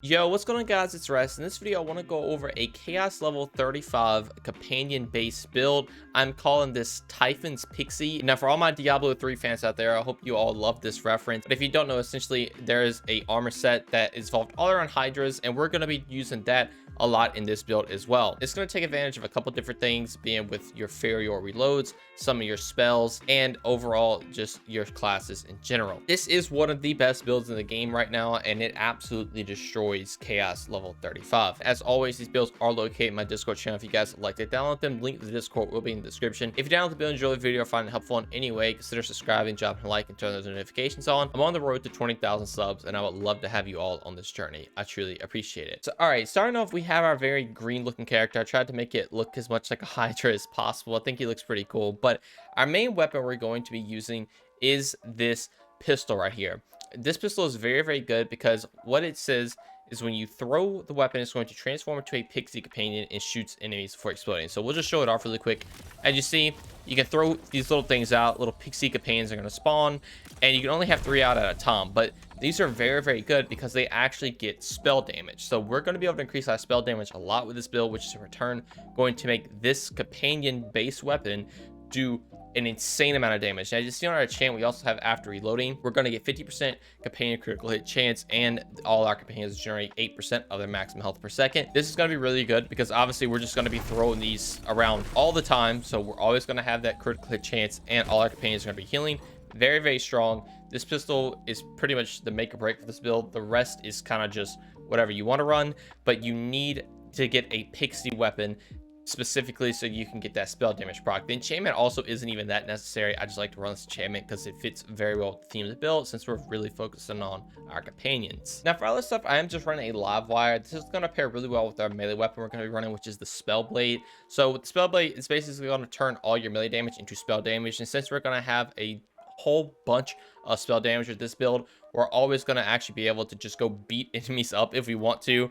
Yo, what's going on guys, it's Rest. In this video I want to go over a chaos level 35 companion based build. I'm calling this Typhon's Pixie. Now for all my Diablo 3 fans out there, I hope you all love this reference. But if you don't know, essentially there is a armor set that is evolved all around Hydras, and we're going to be using that a lot in this build as well. It's going to take advantage of a couple different things, being with your Ferior reloads, some of your spells, and overall just your classes in general. This is one of the best builds in the game right now, and it absolutely destroys chaos level 35. As always, these builds are located in my Discord channel if you guys would like to download them. Link to the Discord will be in the description. If you download the build, enjoy the video, or find it helpful in any way, consider subscribing, dropping a like, and turn those notifications on. I'm on the road to 20,000 subs, and I would love to have you all on this journey. I truly appreciate it. So all right, starting off, we have our very green looking character. I tried to make it look as much like a Hydra as possible. I think he looks pretty cool, but our main weapon we're going to be using is this pistol right here. This pistol is very, very good because what it says is when you throw the weapon, it's going to transform into a Pixie companion and shoots enemies before exploding. So we'll just show it off really quick. As you see, you can throw these little things out. Little Pixie companions are going to spawn, and you can only have 3 out at a time. But these are very, very good because they actually get spell damage. So we're going to be able to increase our spell damage a lot with this build, which is in return going to make this companion base weapon do an insane amount of damage. Now, as you see on our enchant, we also have after reloading, we're going to get 50% companion critical hit chance, and all our companions generate 8% of their maximum health per second. This is going to be really good because obviously we're just going to be throwing these around all the time, so we're always going to have that critical hit chance, and all our companions are going to be healing. Very, very strong. This pistol is pretty much the make or break for this build. The rest is kind of just whatever you want to run, but you need to get a Pixie weapon specifically so you can get that spell damage proc. The enchantment also isn't even that necessary. I just like to run this enchantment because it fits very well with the theme of the build, since we're really focusing on our companions. Now for other stuff, I am just running a live wire. This is going to pair really well with our melee weapon we're going to be running, which is the spell blade. So with the spell blade, it's basically going to turn all your melee damage into spell damage, and since we're going to have a whole bunch of spell damage with this build, we're always going to actually be able to just go beat enemies up if we want to.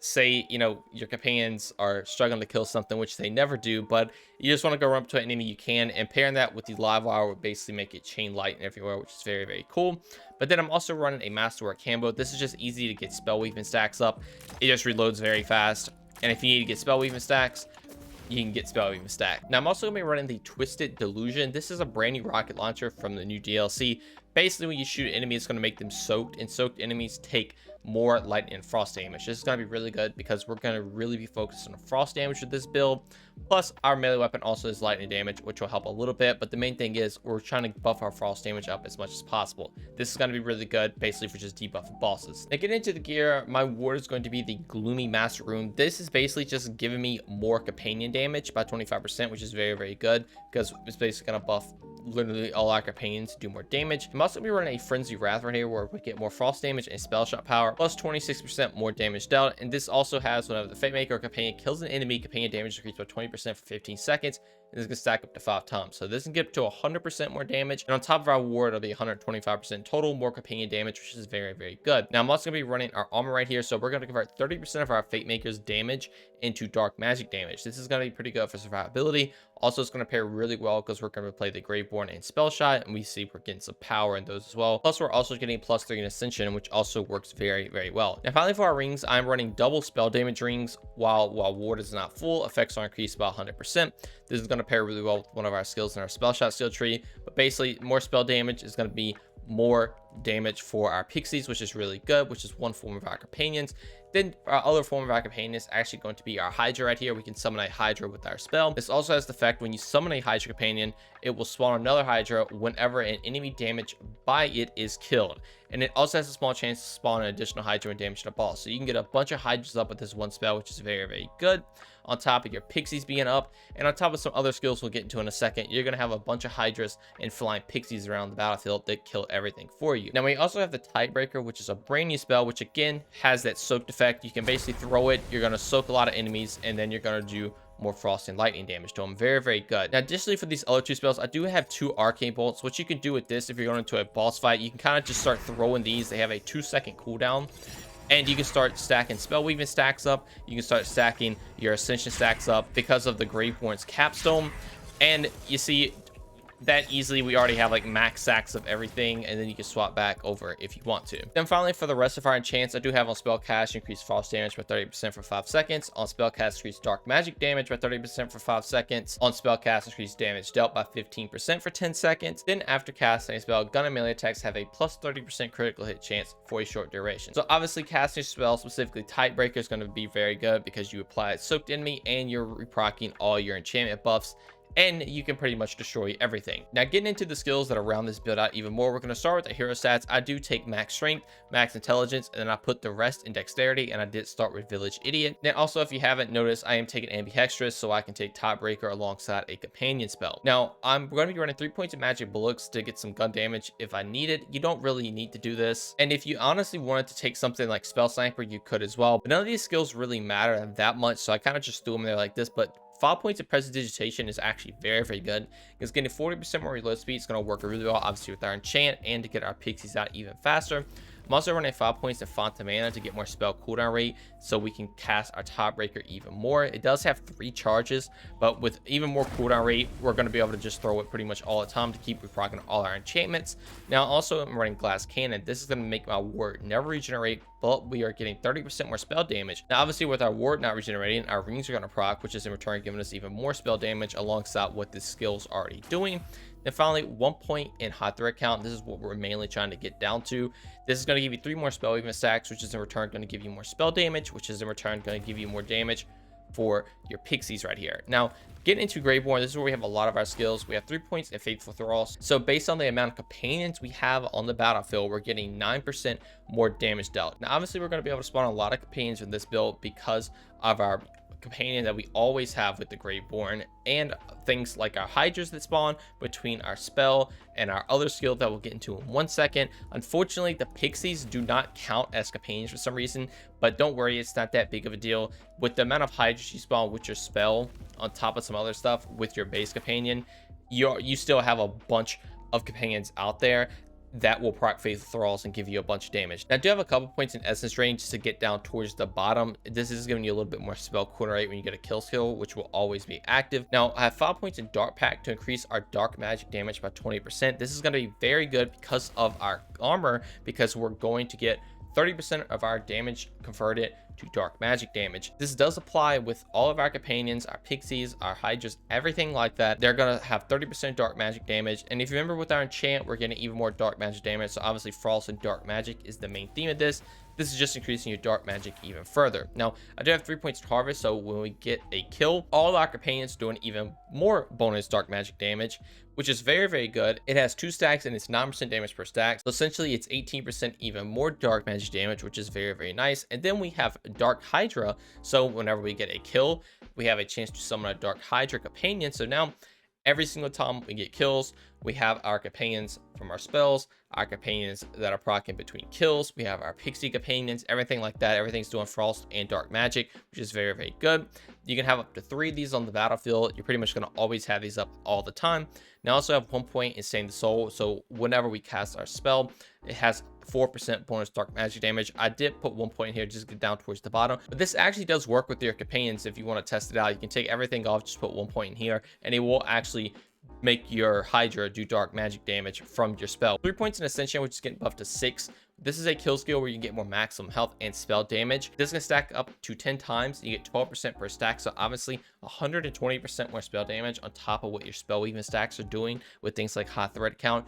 Say, you know, your companions are struggling to kill something, which they never do, but you just want to go run up to an enemy, you can, and pairing that with the live wire would basically make it chain light and everywhere, which is very, very cool. But then I'm also running a masterwork combo. This is just easy to get spell weaving stacks up. It just reloads very fast, and if you need to get spell weaving stacks, you can get spell weaving stack. Now I'm also gonna be running the Twisted Delusion. This is a brand new rocket launcher from the new DLC. Basically, when you shoot an enemy, it's going to make them soaked, and soaked enemies take more lightning and frost damage. This is going to be really good because we're going to really be focused on frost damage with this build. Plus, our melee weapon also is lightning damage, which will help a little bit. But the main thing is we're trying to buff our frost damage up as much as possible. This is going to be really good, basically for just debuffing bosses. Now, getting into the gear, my ward is going to be the Gloomy Master Rune. This is basically just giving me more companion damage by 25%, which is very, very good because it's basically going to buff literally all our companions to do more damage. I'm also going to be running a Frenzy Wrath right here where we get more frost damage and spell shot power, plus 26% more damage dealt. And this also has whenever the Fate Maker or companion kills an enemy, companion damage increased by 20% for 15 seconds. And this can stack up to 5 times. So this can get up to 100% more damage. And on top of our ward, it'll be 125% total more companion damage, which is very, very good. Now I'm also going to be running our armor right here. So we're going to convert 30% of our Fate Maker's damage into dark magic damage. This is going to be pretty good for survivability. Also, it's going to pair really well because we're going to play the Graveborn and Spell Shot, and we see we're getting some power in those as well. Plus, we're also getting +3 in Ascension, which also works very, very well. Now, finally, for our rings, I'm running double spell damage rings while ward is not full. Effects are increased by 100%. This is going to pair really well with one of our skills in our Spell Shot skill tree. But basically, more spell damage is going to be more damage for our pixies, which is really good, which is one form of our companions. Then our other form of our companion is actually going to be our Hydra right here. We can summon a Hydra with our spell. This also has the effect when you summon a Hydra companion, it will spawn another Hydra whenever an enemy damaged by it is killed. And it also has a small chance to spawn an additional Hydra when damaged a boss. So you can get a bunch of Hydras up with this one spell, which is very, very good. On top of your pixies being up, and on top of some other skills we'll get into in a second, you're going to have a bunch of Hydras and flying pixies around the battlefield that kill everything for you. Now we also have the Tidebreaker, which is a brand new spell, which again has that soaked effect. You can basically throw it, you're going to soak a lot of enemies, and then you're going to do more frost and lightning damage to them. Very, very good. Now additionally, for these other 2 spells, I do have 2 arcane bolts. What you can do with this, if you're going into a boss fight, you can kind of just start throwing these. They have a 2-second cooldown, and you can start stacking spell weaving stacks up. You can start stacking your ascension stacks up because of the Graveborn's capstone. And you see, that easily. We already have like max stacks of everything, and then you can swap back over if you want to. Then finally, for the rest of our enchants, I do have on spellcast increase frost damage by 30% for 5 seconds, on spellcast increase dark magic damage by 30% for 5 seconds, on spellcast increase damage dealt by 15% for 10 seconds. Then after casting a spell, gun and melee attacks have a plus 30% critical hit chance for a short duration. So obviously casting a spell, specifically Tidebreaker, is going to be very good because you apply it soaked enemy and you're reprocking all your enchantment buffs, and you can pretty much destroy everything. Now, getting into the skills that are around this build out even more, we're going to start with the hero stats. I do take max strength, max intelligence, and then I put the rest in dexterity, and I did start with village idiot. Then also, if you haven't noticed, I am taking ambidextrous so I can take Tidebreaker alongside a companion spell. Now, I'm going to be running 3 points of magic bullets to get some gun damage if I need it. You don't really need to do this, and if you honestly wanted to take something like spell sniper, you could as well, but none of these skills really matter that much, so I kind of just threw them there like this. But 5 points of prestidigitation is actually very good. It's getting 40% more reload speed. It's going to work really well, obviously, with our enchant and to get our pixies out even faster. I'm also running 5 points of Font of Mana to get more spell cooldown rate so we can cast our Tidebreaker even more. It does have 3 charges, but with even more cooldown rate, we're going to be able to just throw it pretty much all the time to keep reprocking all our enchantments. Now, also, I'm running Glass Cannon. This is going to make my ward never regenerate, but we are getting 30% more spell damage. Now, obviously, with our ward not regenerating, our rings are going to proc, which is in return giving us even more spell damage alongside what this skill's already doing. Then finally, 1 point in hot thread count. This is what we're mainly trying to get down to. This is going to give you 3 more spell weakness stacks, which is in return going to give you more spell damage, which is in return going to give you more damage for your pixies right here. Now, getting into Graveborn, this is where we have a lot of our skills. We have 3 points in Faithful Thralls. So based on the amount of companions we have on the battlefield, we're getting 9% more damage dealt. Now, obviously, we're going to be able to spawn a lot of companions in this build because of our companion that we always have with the Graveborn, and things like our hydras that spawn between our spell and our other skill that we'll get into in 1 second. Unfortunately, the pixies do not count as companions for some reason, but don't worry, it's not that big of a deal. With the amount of hydras you spawn with your spell on top of some other stuff with your base companion, you still have a bunch of companions out there that will proc Faithful Thralls and give you a bunch of damage. Now, I do have a couple points in Essence range just to get down towards the bottom. This is giving you a little bit more spell cooldown rate when you get a kill skill, which will always be active. Now, I have 5 points in Dark Pact to increase our dark magic damage by 20%. This is going to be very good because of our armor, because we're going to get 30% of our damage converted to dark magic damage. This does apply with all of our companions, our pixies, our hydras, everything like that. They're gonna have 30% dark magic damage, and if you remember with our enchant, we're getting even more dark magic damage. So obviously frost and dark magic is the main theme of this. This is just increasing your dark magic even further. Now, I do have 3 points to harvest, so when we get a kill, all our companions doing even more bonus dark magic damage, which is very good. It has 2 stacks and it's 9% damage per stack. So essentially it's 18% even more dark magic damage, which is very nice. And then we have Dark Hydra. So whenever we get a kill, we have a chance to summon a Dark Hydra companion. So now every single time we get kills, we have our companions from our spells, our companions that are proccing between kills, we have our pixie companions, everything like that. Everything's doing frost and dark magic, which is very good. You can have up to 3 of these on the battlefield. You're pretty much going to always have these up all the time. Now, I also have 1 point in Stain the Soul, so whenever we cast our spell, it has 4% bonus dark magic damage. I did put 1 point here just to get down towards the bottom, but this actually does work with your companions. If you want to test it out, you can take everything off, just put 1 point in here, and it will actually make your Hydra do dark magic damage from your spell. 3 points in Ascension, which is getting buffed to 6. This is a kill skill where you can get more maximum health and spell damage. This is going to stack up to 10 times. You get 12% per stack, so obviously 120% more spell damage on top of what your spell weakness stacks are doing with things like hot thread count.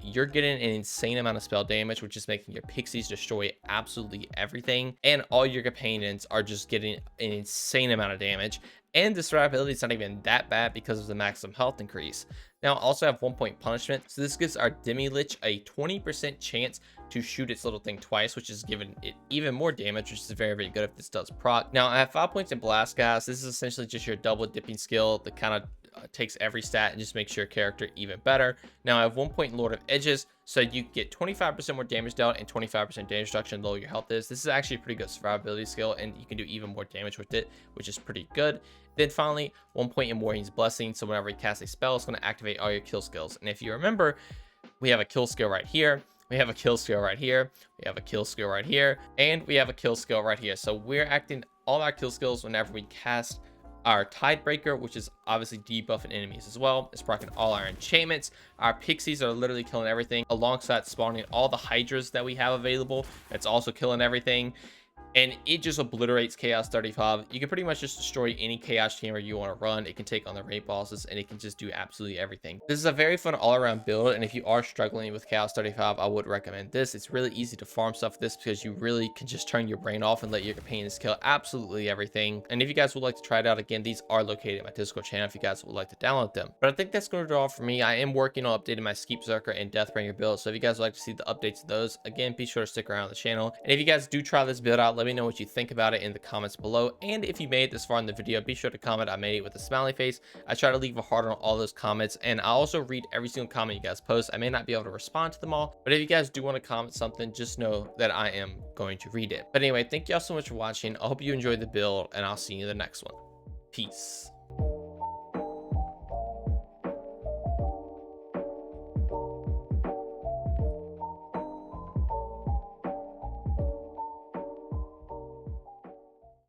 You're getting an insane amount of spell damage, which is making your pixies destroy absolutely everything, and all your companions are just getting an insane amount of damage. And the survivability is not even that bad because of the maximum health increase. Now, I also have 1 point punishment. So this gives our Demi-Lich a 20% chance to shoot its little thing twice, which is giving it even more damage, which is very good if this does proc. Now, I have 5 points in Blast Gas. This is essentially just your double dipping skill that kind of takes every stat and just makes your character even better. Now, I have 1 point in Lord of Edges, so you get 25% more damage dealt and 25% damage reduction the lower your health is. This is actually a pretty good survivability skill, and you can do even more damage with it, which is pretty good. Then finally, 1 point in Warrior's Blessing, so whenever you cast a spell, it's going to activate all your kill skills. And if you remember, we have a kill skill right here, we have a kill skill right here, we have a kill skill right here, and we have a kill skill right here. So we're acting all our kill skills whenever we cast our Tidebreaker, which is obviously debuffing enemies as well. It's proccing all our enchantments. Our Pixies are literally killing everything, alongside spawning all the Hydras that we have available. It's also killing everything. And it just obliterates Chaos 35. You can pretty much just destroy any Chaos Chamber you want to run. It can take on the raid bosses, and it can just do absolutely everything. This is a very fun all-around build, and if you are struggling with Chaos 35, I would recommend this. It's really easy to farm stuff with this because you really can just turn your brain off and let your companions kill absolutely everything. And if you guys would like to try it out, again, these are located in my Discord channel if you guys would like to download them. But I think that's going to do all for me. I am working on updating my Skeep Zerker and Deathbringer build, so if you guys would like to see the updates of those, again, be sure to stick around the channel. And if you guys do try this build out, let me know what you think about it in the comments below. And if you made it this far in the video, be sure to comment I made it with a smiley face. I try to leave a heart on all those comments, and I also read every single comment you guys post. I may not be able to respond to them all, but if you guys do want to comment something, just know that I am going to read it. But anyway, thank y'all so much for watching. I hope you enjoyed the build, and I'll see you in the next one. Peace.